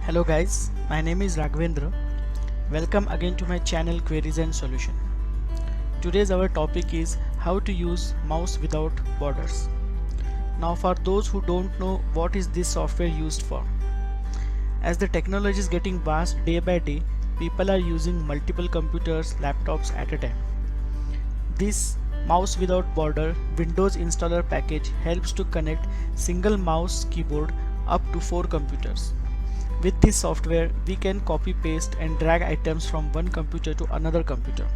Hello guys, my name is Raghavendra. Welcome again to my channel Queries and Solution. Today's our topic is how to use mouse without borders. Now for those who don't know what is this software used for. As the technology is getting vast day by day, people are using multiple computers, laptops at a time. This mouse without border Windows installer package helps to connect single mouse keyboard up to 4 computers. With this software, we can copy paste and drag items from one computer to another computer.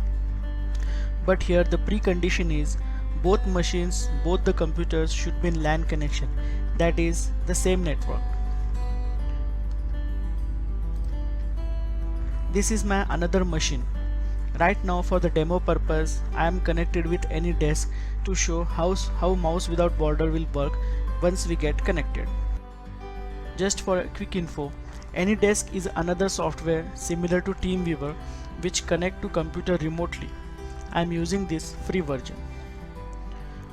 But here the precondition is both the computers should be in LAN connection, that is the same network. This is my another machine. Right now for the demo purpose, I am connected with any desk to show how mouse without border will work once we get connected. Just for a quick info, AnyDesk is another software similar to TeamViewer which connect to computer remotely. I am using this free version.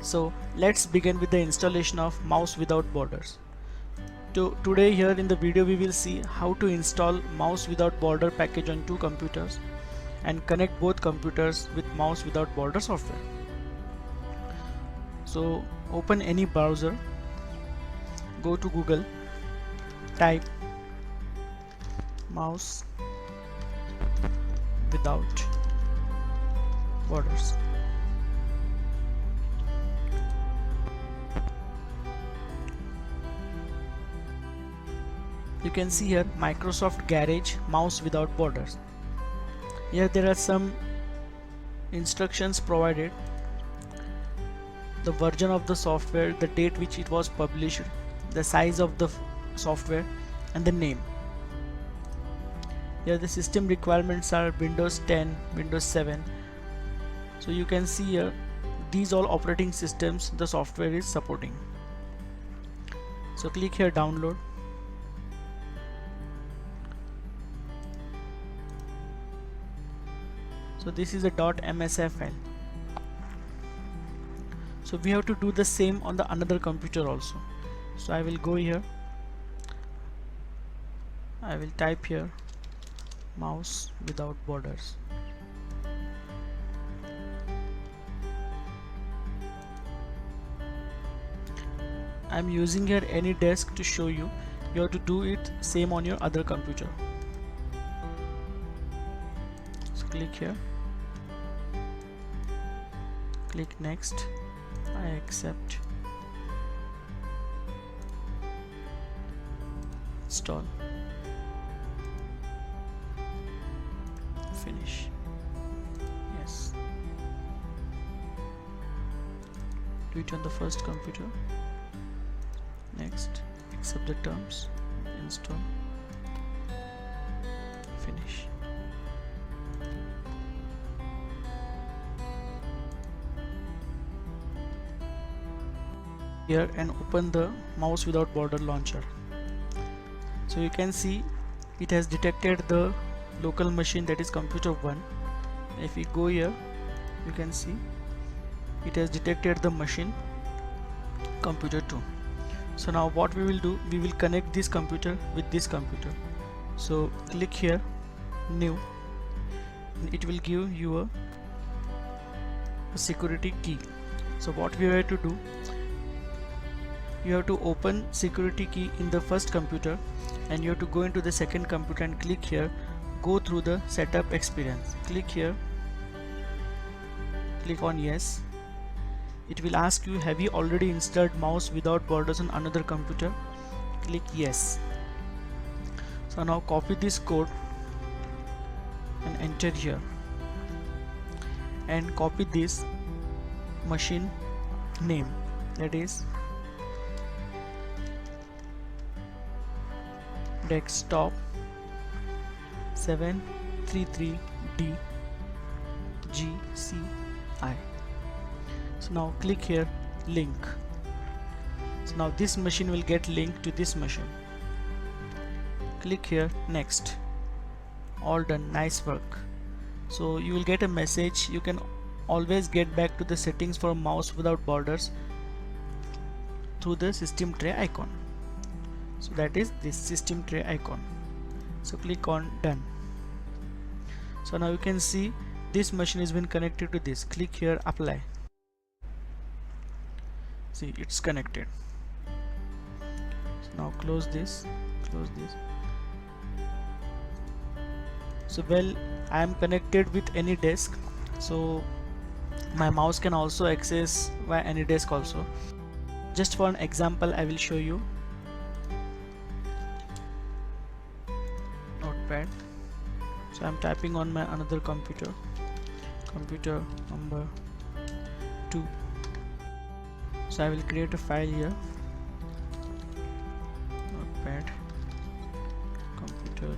So let's begin with the installation of mouse without borders. Today here in the video we will see how to install mouse without border package on two computers and connect both computers with mouse without border software. So open any browser, go to Google, type mouse without borders. You can see here Microsoft Garage mouse without borders. Here there are some instructions provided, the version of the software, the date which it was published, the size of the software and the name. Here the system requirements are Windows 10, Windows 7. So you can see here these all operating systems the software is supporting. So click here download. So this is a .msf file. So we have to do the same on the another computer also. So I will go here, I will type here mouse without borders. I am using here AnyDesk to show you. You have to do it same on your other computer. So click here, click next, I accept, install, finish, yes. Do it on the first computer, next, accept the terms, install, finish. Here and open the mouse without border launcher. So you can see it has detected the local machine, that is computer 1. If we go here, you can see it has detected the machine computer 2. So now what we will do, we will connect this computer with this computer. So click here new, and it will give you a security key. So what we have to do, you have to open security key in the first computer and you have to go into the second computer and click here, go through the setup experience. Click here, click on yes. It will ask you, have you already installed mouse without borders on another computer? Click yes. So now copy this code and enter here, and copy this machine name, that is desktop 733D GCI. So now click here link. So now this machine will get linked to this machine. Click here next. All done, nice work. So you will get a message, you can always get back to the settings for mouse without borders through the system tray icon. So that is this system tray icon. So click on done. So now you can see this machine has been connected to this. Click here, apply. See, it's connected. So now close this. So well, I am connected with any desk, so my mouse can also access via any desk also. Just for an example, I will show you. Notepad. So I'm typing on my another computer number 2. So I will create a file here. Notepad computer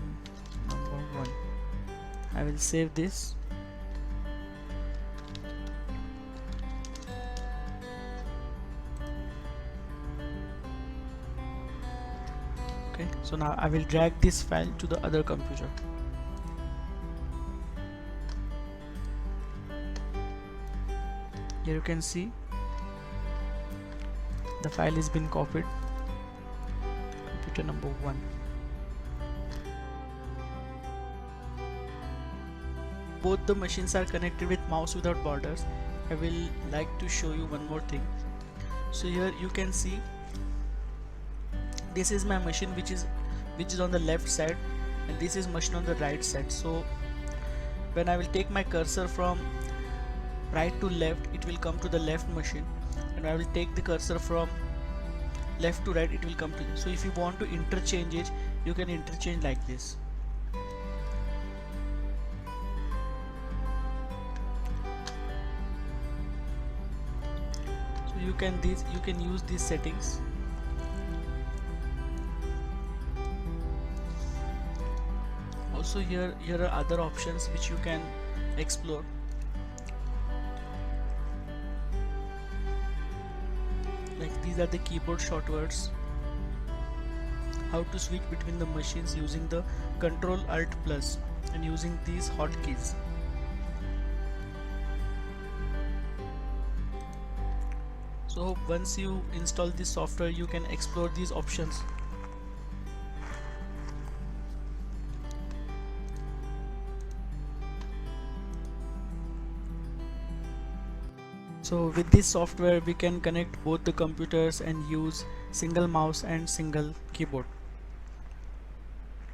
number 1. I will save this. Okay, so now I will drag this file to the other computer. Here you can see the file has been copied. Computer number 1. Both the machines are connected with mouse without borders. I will like to show you one more thing. So here you can see this is my machine which is on the left side, and this is machine on the right side. So when I will take my cursor from right to left, it will come to the left machine, and I will take the cursor from left to right, it will come to this. So if you want to interchange it, you can interchange like this. So you can use these settings. Also here are other options which you can explore. Like these are the keyboard shortcuts. How to switch between the machines using the Ctrl Alt plus and using these hotkeys. So once you install this software, you can explore these options. So with this software we can connect both the computers and use single mouse and single keyboard.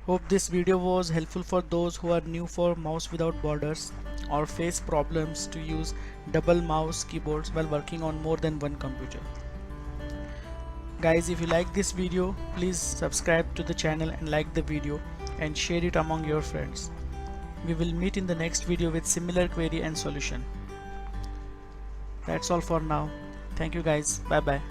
Hope this video was helpful for those who are new for mouse without borders or face problems to use double mouse keyboards while working on more than one computer. Guys, if you like this video, please subscribe to the channel and like the video and share it among your friends. We will meet in the next video with similar query and solution. That's all for now. Thank you guys. Bye bye.